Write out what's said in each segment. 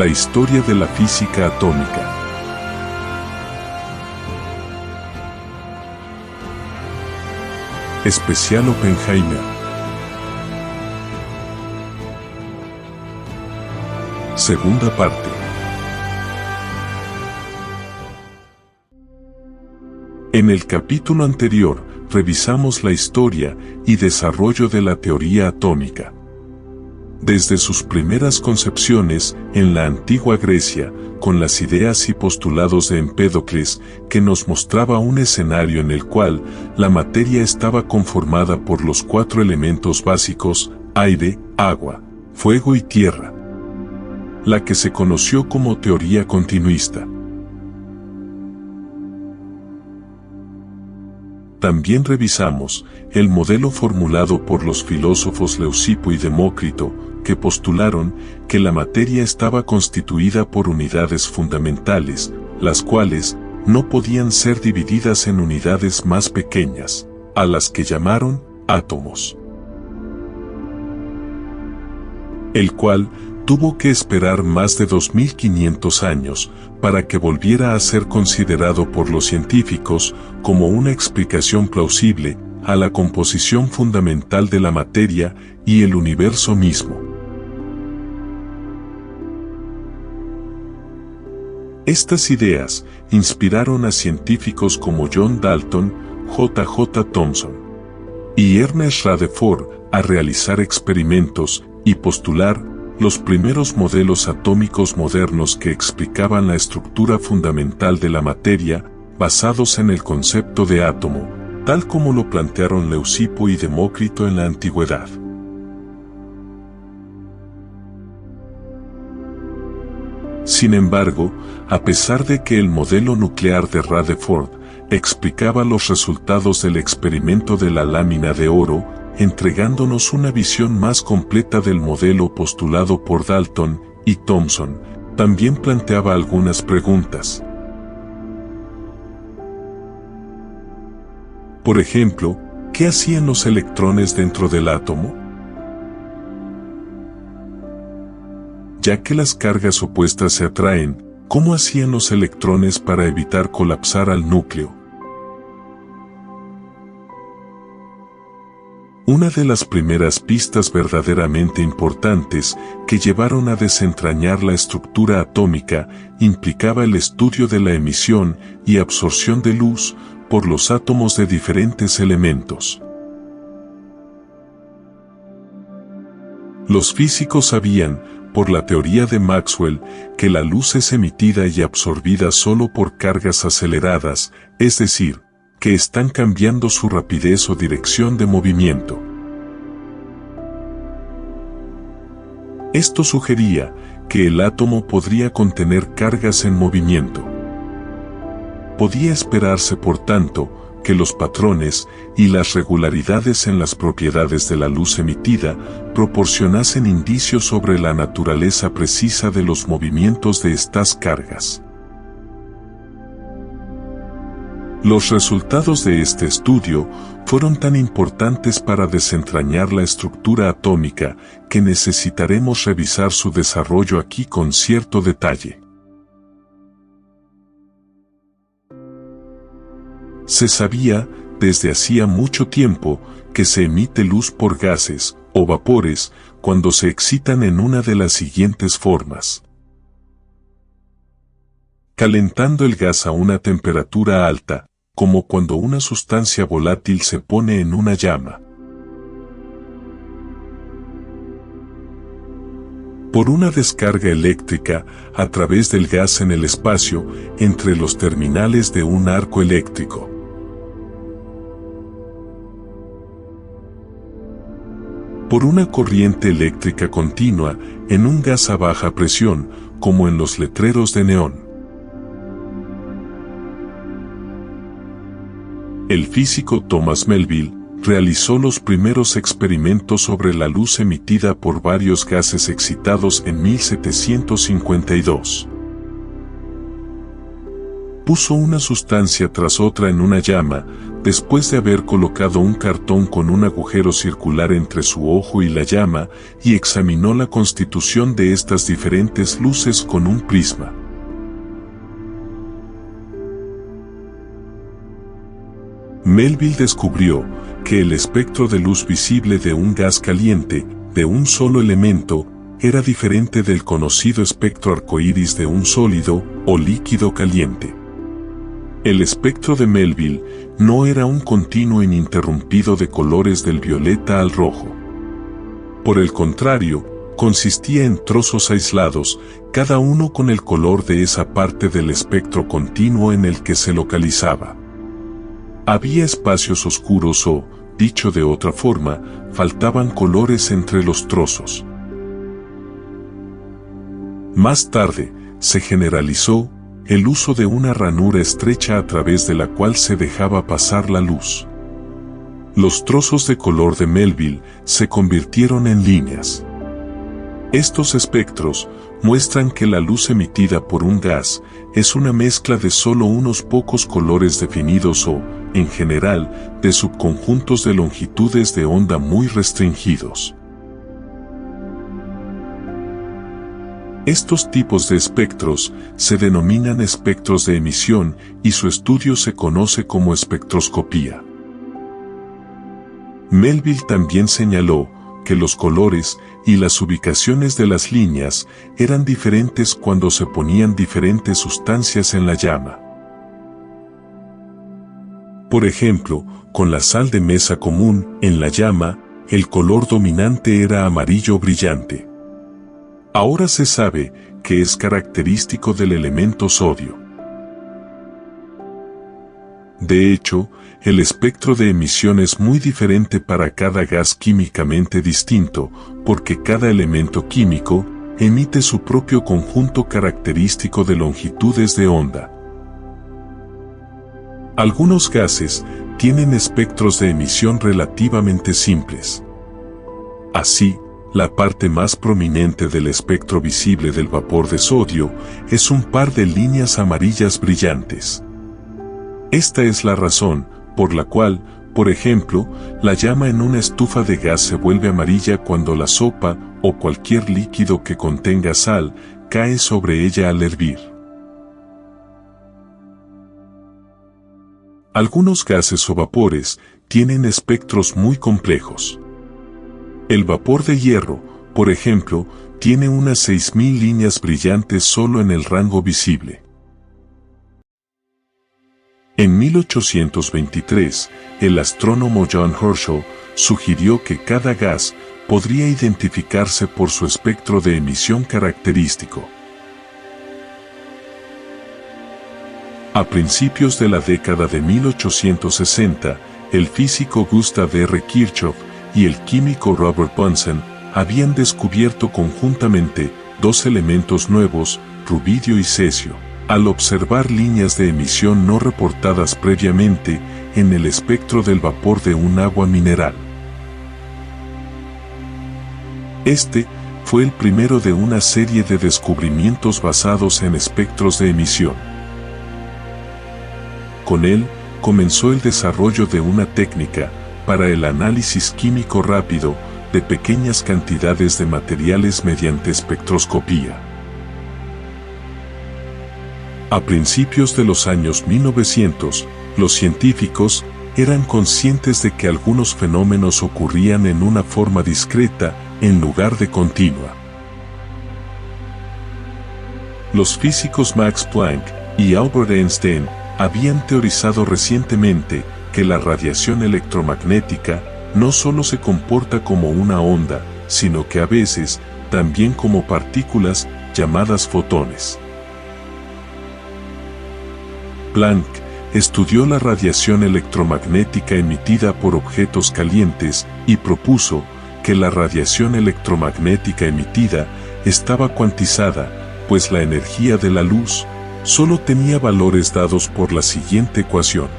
La historia de la física atómica. Especial Oppenheimer. Segunda parte. En el capítulo anterior, revisamos la historia y desarrollo de la teoría atómica. Desde sus primeras concepciones en la antigua Grecia, con las ideas y postulados de Empédocles, que nos mostraba un escenario en el cual la materia estaba conformada por los 4 elementos básicos: aire, agua, fuego y tierra, la que se conoció como teoría continuista. También revisamos el modelo formulado por los filósofos Leucipo y Demócrito, que postularon que la materia estaba constituida por unidades fundamentales, las cuales no podían ser divididas en unidades más pequeñas, a las que llamaron átomos. El cual tuvo que esperar más de 2500 años para que volviera a ser considerado por los científicos como una explicación plausible a la composición fundamental de la materia y el universo mismo. Estas ideas inspiraron a científicos como John Dalton, J.J. Thomson y Ernest Rutherford a realizar experimentos y postular los primeros modelos atómicos modernos que explicaban la estructura fundamental de la materia, basados en el concepto de átomo, tal como lo plantearon Leucipo y Demócrito en la antigüedad. Sin embargo, a pesar de que el modelo nuclear de Rutherford explicaba los resultados del experimento de la lámina de oro, entregándonos una visión más completa del modelo postulado por Dalton y Thomson, también planteaba algunas preguntas. Por ejemplo, ¿qué hacían los electrones dentro del átomo? Ya que las cargas opuestas se atraen, ¿cómo hacían los electrones para evitar colapsar al núcleo? Una de las primeras pistas verdaderamente importantes que llevaron a desentrañar la estructura atómica implicaba el estudio de la emisión y absorción de luz por los átomos de diferentes elementos. Los físicos sabían, por la teoría de Maxwell, que la luz es emitida y absorbida solo por cargas aceleradas, es decir, que están cambiando su rapidez o dirección de movimiento. Esto sugería que el átomo podría contener cargas en movimiento. Podía esperarse, por tanto, que los patrones y las regularidades en las propiedades de la luz emitida proporcionasen indicios sobre la naturaleza precisa de los movimientos de estas cargas. Los resultados de este estudio fueron tan importantes para desentrañar la estructura atómica que necesitaremos revisar su desarrollo aquí con cierto detalle. Se sabía, desde hacía mucho tiempo, que se emite luz por gases, o vapores, cuando se excitan en una de las siguientes formas. Calentando el gas a una temperatura alta, como cuando una sustancia volátil se pone en una llama. Por una descarga eléctrica a través del gas en el espacio entre los terminales de un arco eléctrico. Por una corriente eléctrica continua en un gas a baja presión, como en los letreros de neón. El físico Thomas Melville realizó los primeros experimentos sobre la luz emitida por varios gases excitados en 1752. Puso una sustancia tras otra en una llama, después de haber colocado un cartón con un agujero circular entre su ojo y la llama, y examinó la constitución de estas diferentes luces con un prisma. Melville descubrió que el espectro de luz visible de un gas caliente, de un solo elemento, era diferente del conocido espectro arcoíris de un sólido o líquido caliente. El espectro de Melville no era un continuo ininterrumpido de colores del violeta al rojo. Por el contrario, consistía en trozos aislados, cada uno con el color de esa parte del espectro continuo en el que se localizaba. Había espacios oscuros o, dicho de otra forma, faltaban colores entre los trozos. Más tarde, se generalizó el uso de una ranura estrecha a través de la cual se dejaba pasar la luz. Los trozos de color de Melville se convirtieron en líneas. Estos espectros muestran que la luz emitida por un gas es una mezcla de solo unos pocos colores definidos o, en general, de subconjuntos de longitudes de onda muy restringidos. Estos tipos de espectros se denominan espectros de emisión y su estudio se conoce como espectroscopía. Melville también señaló que los colores y las ubicaciones de las líneas eran diferentes cuando se ponían diferentes sustancias en la llama. Por ejemplo, con la sal de mesa común en la llama, el color dominante era amarillo brillante. Ahora se sabe que es característico del elemento sodio. De hecho, el espectro de emisión es muy diferente para cada gas químicamente distinto, porque cada elemento químico emite su propio conjunto característico de longitudes de onda. Algunos gases tienen espectros de emisión relativamente simples. Así, la parte más prominente del espectro visible del vapor de sodio es un par de líneas amarillas brillantes. Esta es la razón por la cual, por ejemplo, la llama en una estufa de gas se vuelve amarilla cuando la sopa o cualquier líquido que contenga sal cae sobre ella al hervir. Algunos gases o vapores tienen espectros muy complejos. El vapor de hierro, por ejemplo, tiene unas 6000 líneas brillantes solo en el rango visible. En 1823, el astrónomo John Herschel sugirió que cada gas podría identificarse por su espectro de emisión característico. A principios de la década de 1860, el físico Gustav R. Kirchhoff y el químico Robert Bunsen habían descubierto conjuntamente dos elementos nuevos, rubidio y cesio, al observar líneas de emisión no reportadas previamente en el espectro del vapor de un agua mineral. Este fue el primero de una serie de descubrimientos basados en espectros de emisión. Con él, comenzó el desarrollo de una técnica para el análisis químico rápido de pequeñas cantidades de materiales mediante espectroscopía. A principios de los años 1900, los científicos eran conscientes de que algunos fenómenos ocurrían en una forma discreta en lugar de continua. Los físicos Max Planck y Albert Einstein habían teorizado recientemente que la radiación electromagnética no solo se comporta como una onda, sino que a veces también como partículas llamadas fotones. Planck estudió la radiación electromagnética emitida por objetos calientes y propuso que la radiación electromagnética emitida estaba cuantizada, pues la energía de la luz solo tenía valores dados por la siguiente ecuación.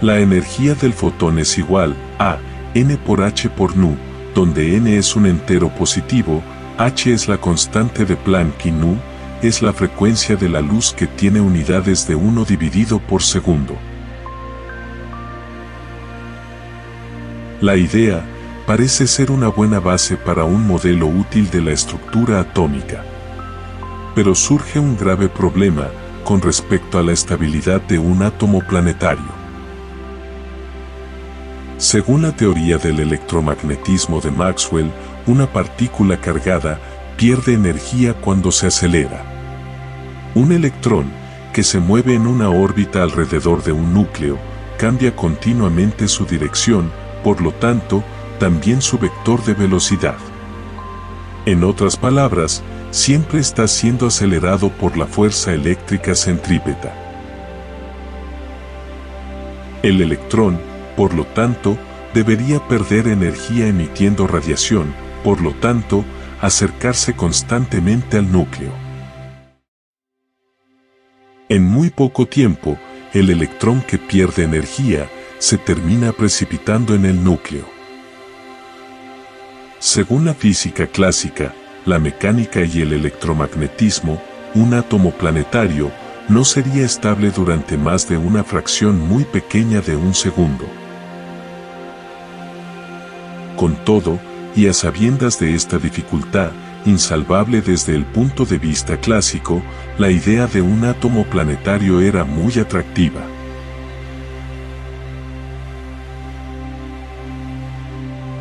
La energía del fotón es igual a n por h por nu, donde n es un entero positivo, h es la constante de Planck y nu es la frecuencia de la luz que tiene unidades de 1 dividido por segundo. La idea parece ser una buena base para un modelo útil de la estructura atómica. Pero surge un grave problema con respecto a la estabilidad de un átomo planetario. Según la teoría del electromagnetismo de Maxwell, una partícula cargada pierde energía cuando se acelera. Un electrón, que se mueve en una órbita alrededor de un núcleo, cambia continuamente su dirección, por lo tanto, también su vector de velocidad. En otras palabras, siempre está siendo acelerado por la fuerza eléctrica centrípeta. El electrón, por lo tanto, debería perder energía emitiendo radiación, por lo tanto, acercarse constantemente al núcleo. En muy poco tiempo, el electrón que pierde energía se termina precipitando en el núcleo. Según la física clásica, la mecánica y el electromagnetismo, un átomo planetario no sería estable durante más de una fracción muy pequeña de un segundo. Con todo, y a sabiendas de esta dificultad, insalvable desde el punto de vista clásico, la idea de un átomo planetario era muy atractiva.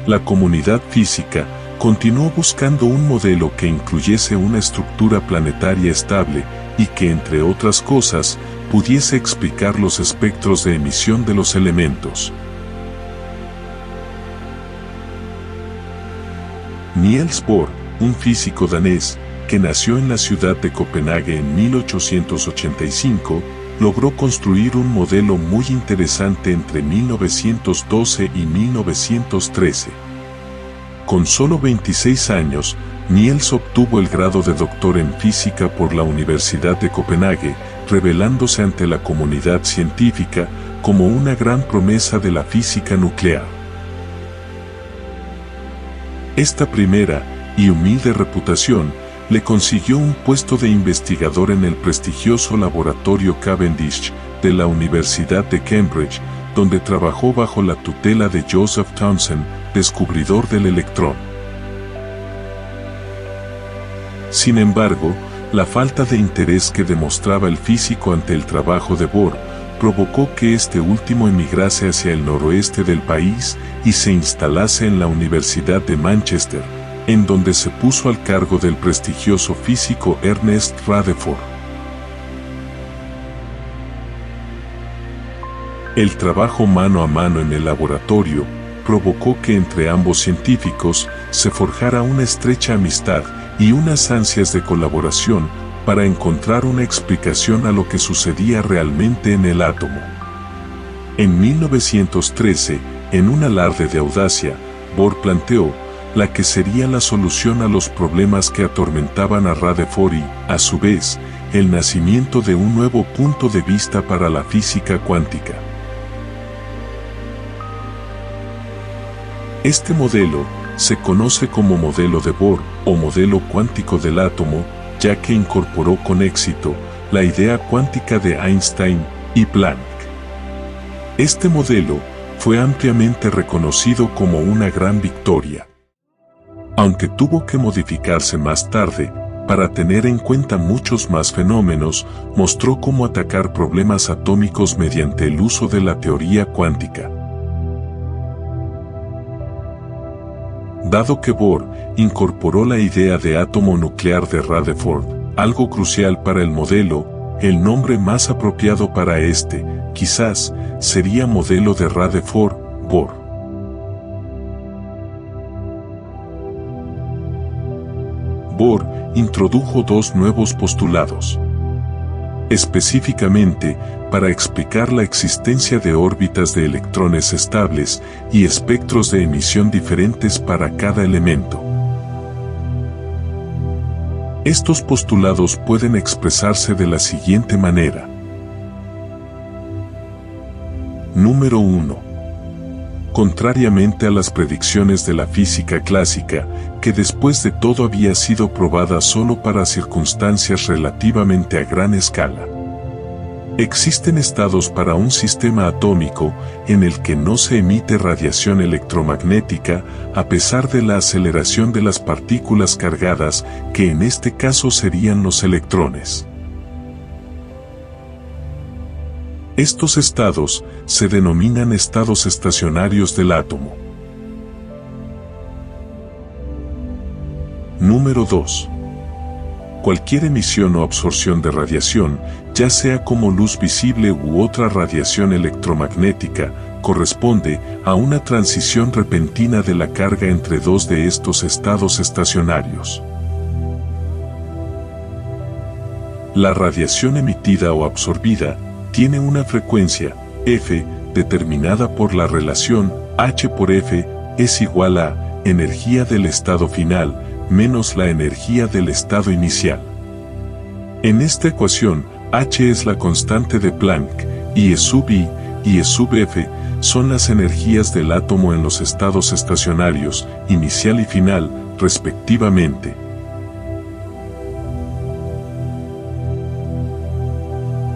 La comunidad física continuó buscando un modelo que incluyese una estructura planetaria estable y que, entre otras cosas, pudiese explicar los espectros de emisión de los elementos. Niels Bohr, un físico danés, que nació en la ciudad de Copenhague en 1885, logró construir un modelo muy interesante entre 1912 y 1913. Con solo 26 años, Niels obtuvo el grado de doctor en física por la Universidad de Copenhague, revelándose ante la comunidad científica como una gran promesa de la física nuclear. Esta primera y humilde reputación le consiguió un puesto de investigador en el prestigioso laboratorio Cavendish de la Universidad de Cambridge, donde trabajó bajo la tutela de Joseph Thomson, descubridor del electrón. Sin embargo, la falta de interés que demostraba el físico ante el trabajo de Bohr provocó que este último emigrase hacia el noroeste del país y se instalase en la Universidad de Manchester, en donde se puso al cargo del prestigioso físico Ernest Rutherford. El trabajo mano a mano en el laboratorio provocó que entre ambos científicos se forjara una estrecha amistad y unas ansias de colaboración para encontrar una explicación a lo que sucedía realmente en el átomo. En 1913, en un alarde de audacia, Bohr planteó la que sería la solución a los problemas que atormentaban a Rutherford y, a su vez, el nacimiento de un nuevo punto de vista para la física cuántica. Este modelo se conoce como modelo de Bohr o modelo cuántico del átomo, ya que incorporó con éxito la idea cuántica de Einstein y Planck. Este modelo fue ampliamente reconocido como una gran victoria. Aunque tuvo que modificarse más tarde, para tener en cuenta muchos más fenómenos, mostró cómo atacar problemas atómicos mediante el uso de la teoría cuántica. Dado que Bohr incorporó la idea de átomo nuclear de Rutherford, algo crucial para el modelo, el nombre más apropiado para este, quizás, sería modelo de Rutherford-Bohr. Bohr introdujo dos nuevos postulados. Específicamente, para explicar la existencia de órbitas de electrones estables y espectros de emisión diferentes para cada elemento. Estos postulados pueden expresarse de la siguiente manera. Número 1. contrariamente a las predicciones de la física clásica, que después de todo había sido probada solo para circunstancias relativamente a gran escala. Existen estados para un sistema atómico en el que no se emite radiación electromagnética a pesar de la aceleración de las partículas cargadas, que en este caso serían los electrones. Estos estados se denominan estados estacionarios del átomo. Número 2. Cualquier emisión o absorción de radiación, ya sea como luz visible u otra radiación electromagnética, corresponde a una transición repentina de la carga entre dos de estos estados estacionarios. La radiación emitida o absorbida tiene una frecuencia, F, determinada por la relación H por F es igual a energía del estado final menos la energía del estado inicial. En esta ecuación, H es la constante de Planck, y E sub I y E sub F son las energías del átomo en los estados estacionarios, inicial y final, respectivamente.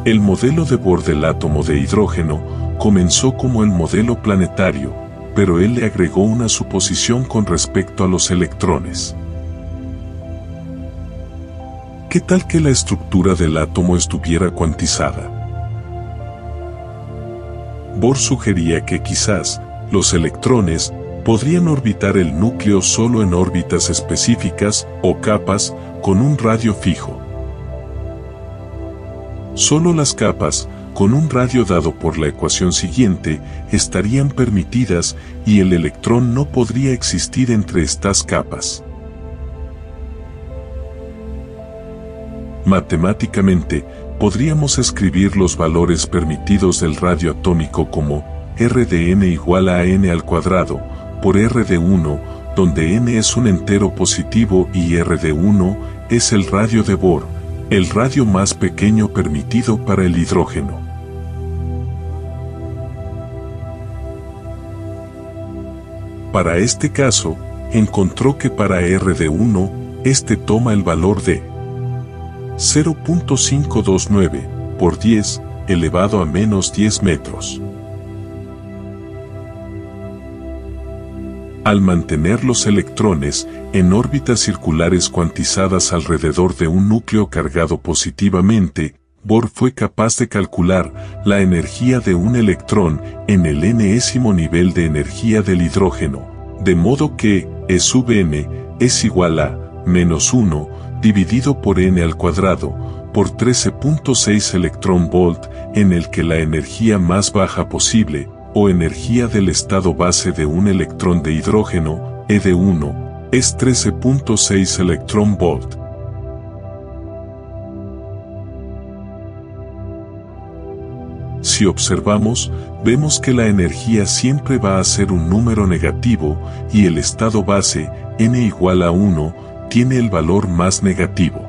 El modelo de Bohr del átomo de hidrógeno comenzó como el modelo planetario, pero él le agregó una suposición con respecto a los electrones. ¿Qué tal que la estructura del átomo estuviera cuantizada? Bohr sugería que quizás los electrones podrían orbitar el núcleo solo en órbitas específicas o capas con un radio fijo. Solo las capas, con un radio dado por la ecuación siguiente, estarían permitidas y el electrón no podría existir entre estas capas. Matemáticamente, podríamos escribir los valores permitidos del radio atómico como R de n igual a n al cuadrado, por R de 1, donde n es un entero positivo y R de 1 es el radio de Bohr, el radio más pequeño permitido para el hidrógeno. Para este caso, encontró que para R de 1, este toma el valor de 0.529 por 10 elevado a menos 10 metros. Al mantener los electrones en órbitas circulares cuantizadas alrededor de un núcleo cargado positivamente, Bohr fue capaz de calcular la energía de un electrón en el n-ésimo nivel de energía del hidrógeno, de modo que E sub n es igual a menos 1 dividido por n al cuadrado, por 13.6 electronvolt, en el que la energía más baja posible, o energía del estado base de un electrón de hidrógeno, E de 1, es 13.6 electronvolt. Si observamos, vemos que la energía siempre va a ser un número negativo, y el estado base, n igual a 1, tiene el valor más negativo.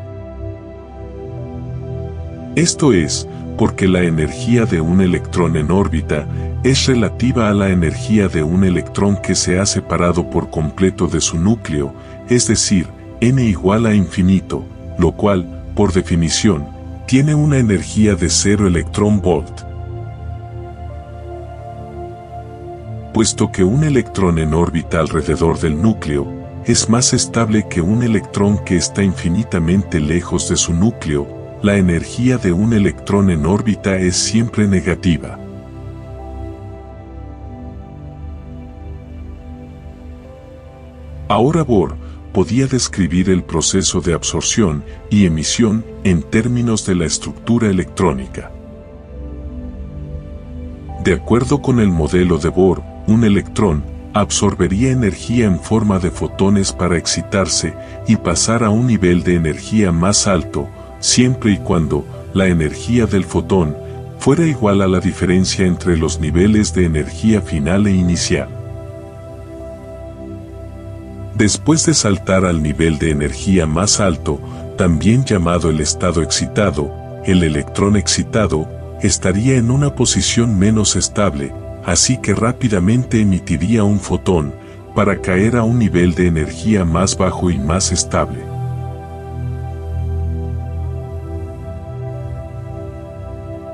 Esto es, porque la energía de un electrón en órbita es relativa a la energía de un electrón que se ha separado por completo de su núcleo, es decir, n igual a infinito, lo cual, por definición, tiene una energía de 0 electronvolt. Puesto que un electrón en órbita alrededor del núcleo es más estable que un electrón que está infinitamente lejos de su núcleo, la energía de un electrón en órbita es siempre negativa. Ahora Bohr podía describir el proceso de absorción y emisión en términos de la estructura electrónica. De acuerdo con el modelo de Bohr, un electrón absorbería energía en forma de fotones para excitarse y pasar a un nivel de energía más alto, siempre y cuando la energía del fotón fuera igual a la diferencia entre los niveles de energía final e inicial. Después de saltar al nivel de energía más alto, también llamado el estado excitado, el electrón excitado estaría en una posición menos estable, así que rápidamente emitiría un fotón, para caer a un nivel de energía más bajo y más estable.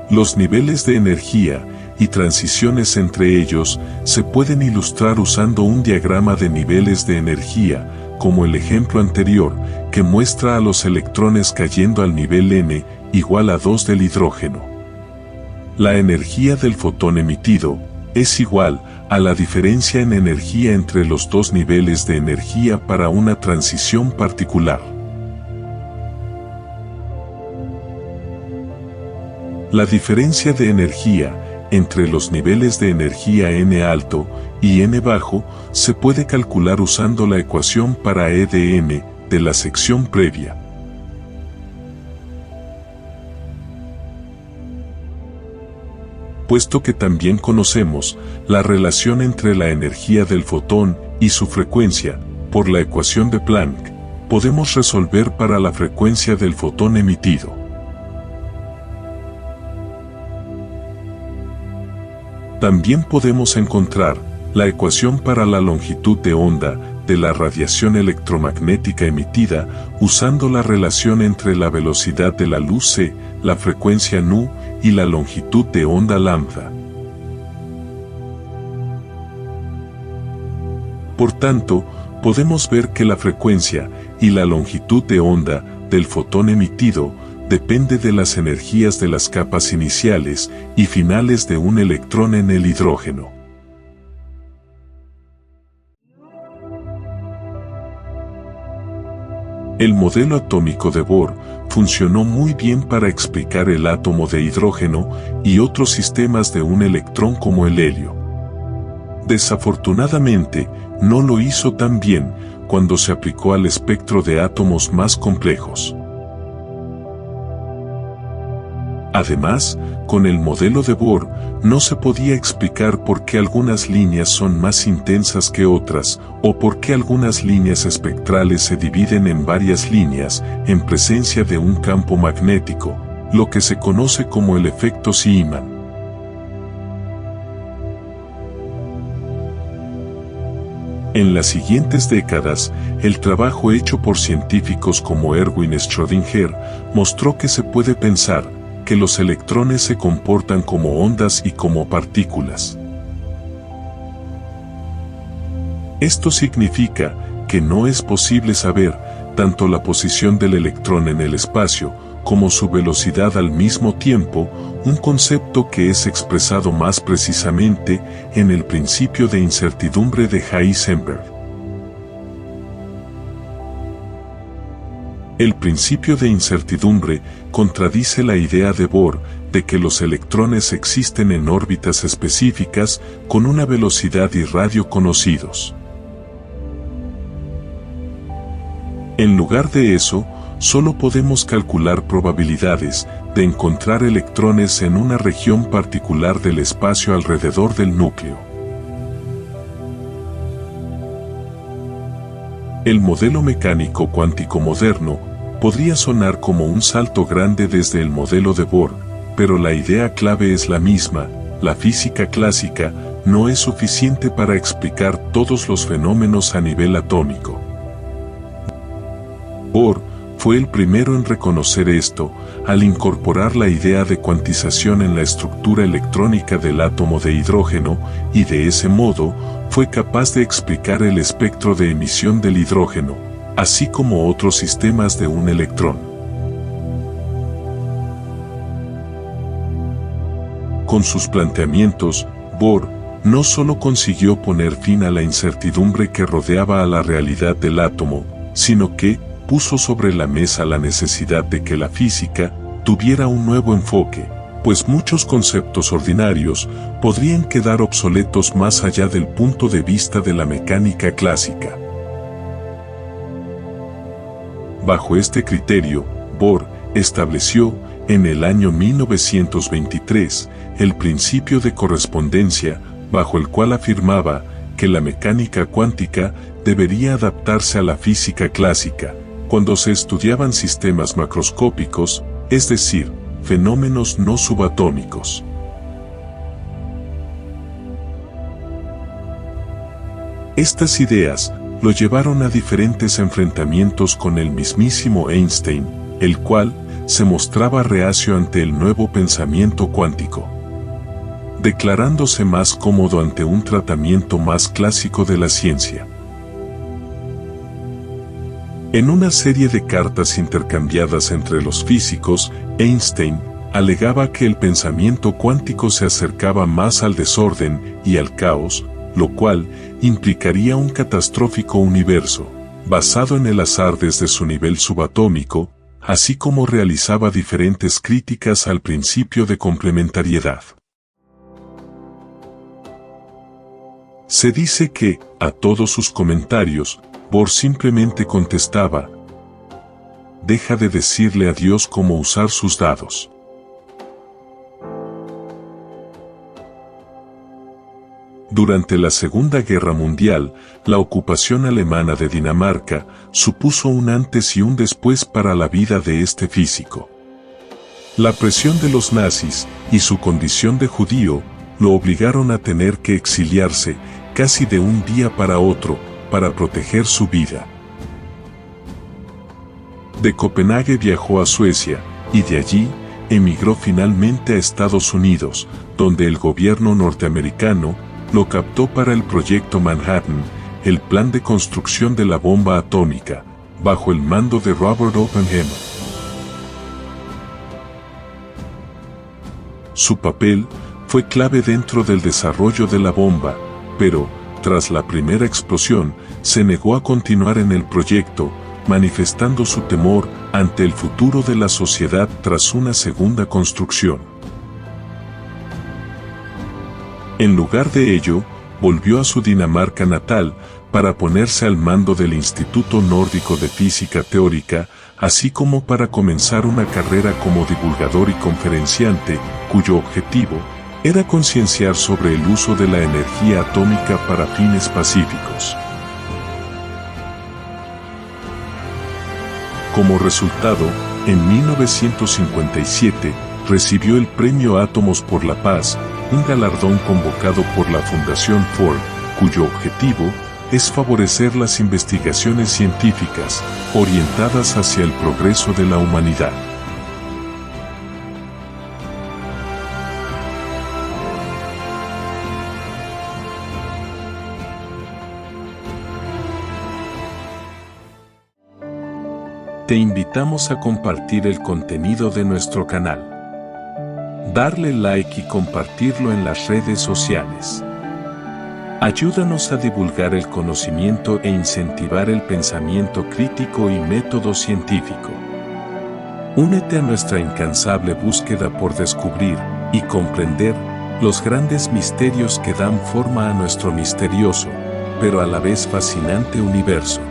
Los niveles de energía y transiciones entre ellos se pueden ilustrar usando un diagrama de niveles de energía, como el ejemplo anterior, que muestra a los electrones cayendo al nivel n igual a 2 del hidrógeno. La energía del fotón emitido es igual a la diferencia en energía entre los dos niveles de energía para una transición particular. La diferencia de energía entre los niveles de energía n alto y n bajo se puede calcular usando la ecuación para E de n de la sección previa. Puesto que también conocemos la relación entre la energía del fotón y su frecuencia, por la ecuación de Planck, podemos resolver para la frecuencia del fotón emitido. También podemos encontrar la ecuación para la longitud de onda de la radiación electromagnética emitida usando la relación entre la velocidad de la luz c, la frecuencia nu y la longitud de onda lambda. Por tanto, podemos ver que la frecuencia y la longitud de onda del fotón emitido depende de las energías de las capas iniciales y finales de un electrón en el hidrógeno. El modelo atómico de Bohr funcionó muy bien para explicar el átomo de hidrógeno y otros sistemas de un electrón como el helio. Desafortunadamente, no lo hizo tan bien cuando se aplicó al espectro de átomos más complejos. Además, con el modelo de Bohr, no se podía explicar por qué algunas líneas son más intensas que otras, o por qué algunas líneas espectrales se dividen en varias líneas, en presencia de un campo magnético, lo que se conoce como el efecto Zeeman. En las siguientes décadas, el trabajo hecho por científicos como Erwin Schrödinger mostró que se puede pensar que los electrones se comportan como ondas y como partículas. Esto significa que no es posible saber tanto la posición del electrón en el espacio como su velocidad al mismo tiempo, un concepto que es expresado más precisamente en el principio de incertidumbre de Heisenberg. El principio de incertidumbre contradice la idea de Bohr de que los electrones existen en órbitas específicas con una velocidad y radio conocidos. En lugar de eso, solo podemos calcular probabilidades de encontrar electrones en una región particular del espacio alrededor del núcleo. El modelo mecánico cuántico moderno podría sonar como un salto grande desde el modelo de Bohr, pero la idea clave es la misma: la física clásica no es suficiente para explicar todos los fenómenos a nivel atómico. Bohr fue el primero en reconocer esto, al incorporar la idea de cuantización en la estructura electrónica del átomo de hidrógeno, y de ese modo, fue capaz de explicar el espectro de emisión del hidrógeno, así como otros sistemas de un electrón. Con sus planteamientos, Bohr no solo consiguió poner fin a la incertidumbre que rodeaba a la realidad del átomo, sino que puso sobre la mesa la necesidad de que la física tuviera un nuevo enfoque, pues muchos conceptos ordinarios podrían quedar obsoletos más allá del punto de vista de la mecánica clásica. Bajo este criterio, Bohr estableció, en el año 1923, el principio de correspondencia, bajo el cual afirmaba que la mecánica cuántica debería adaptarse a la física clásica, cuando se estudiaban sistemas macroscópicos, es decir, fenómenos no subatómicos. Estas ideas lo llevaron a diferentes enfrentamientos con el mismísimo Einstein, el cual se mostraba reacio ante el nuevo pensamiento cuántico, declarándose más cómodo ante un tratamiento más clásico de la ciencia. En una serie de cartas intercambiadas entre los físicos, Einstein alegaba que el pensamiento cuántico se acercaba más al desorden y al caos, lo cual implicaría un catastrófico universo, basado en el azar desde su nivel subatómico, así como realizaba diferentes críticas al principio de complementariedad. Se dice que, a todos sus comentarios, Bohr simplemente contestaba: deja de decirle a Dios cómo usar sus dados. Durante la Segunda Guerra Mundial, la ocupación alemana de Dinamarca supuso un antes y un después para la vida de este físico. La presión de los nazis y su condición de judío lo obligaron a tener que exiliarse casi de un día para otro para proteger su vida. De Copenhague viajó a Suecia y de allí emigró finalmente a Estados Unidos, donde el gobierno norteamericano lo captó para el proyecto Manhattan, el plan de construcción de la bomba atómica, bajo el mando de Robert Oppenheimer. Su papel fue clave dentro del desarrollo de la bomba, pero, tras la primera explosión, se negó a continuar en el proyecto, manifestando su temor ante el futuro de la sociedad tras una segunda construcción. En lugar de ello, volvió a su Dinamarca natal para ponerse al mando del Instituto Nórdico de Física Teórica, así como para comenzar una carrera como divulgador y conferenciante, cuyo objetivo era concienciar sobre el uso de la energía atómica para fines pacíficos. Como resultado, en 1957, recibió el Premio Átomos por la Paz, un galardón convocado por la Fundación Ford, cuyo objetivo es favorecer las investigaciones científicas orientadas hacia el progreso de la humanidad. Te invitamos a compartir el contenido de nuestro canal. Darle like y compartirlo en las redes sociales. Ayúdanos a divulgar el conocimiento e incentivar el pensamiento crítico y método científico. Únete a nuestra incansable búsqueda por descubrir y comprender los grandes misterios que dan forma a nuestro misterioso, pero a la vez fascinante universo.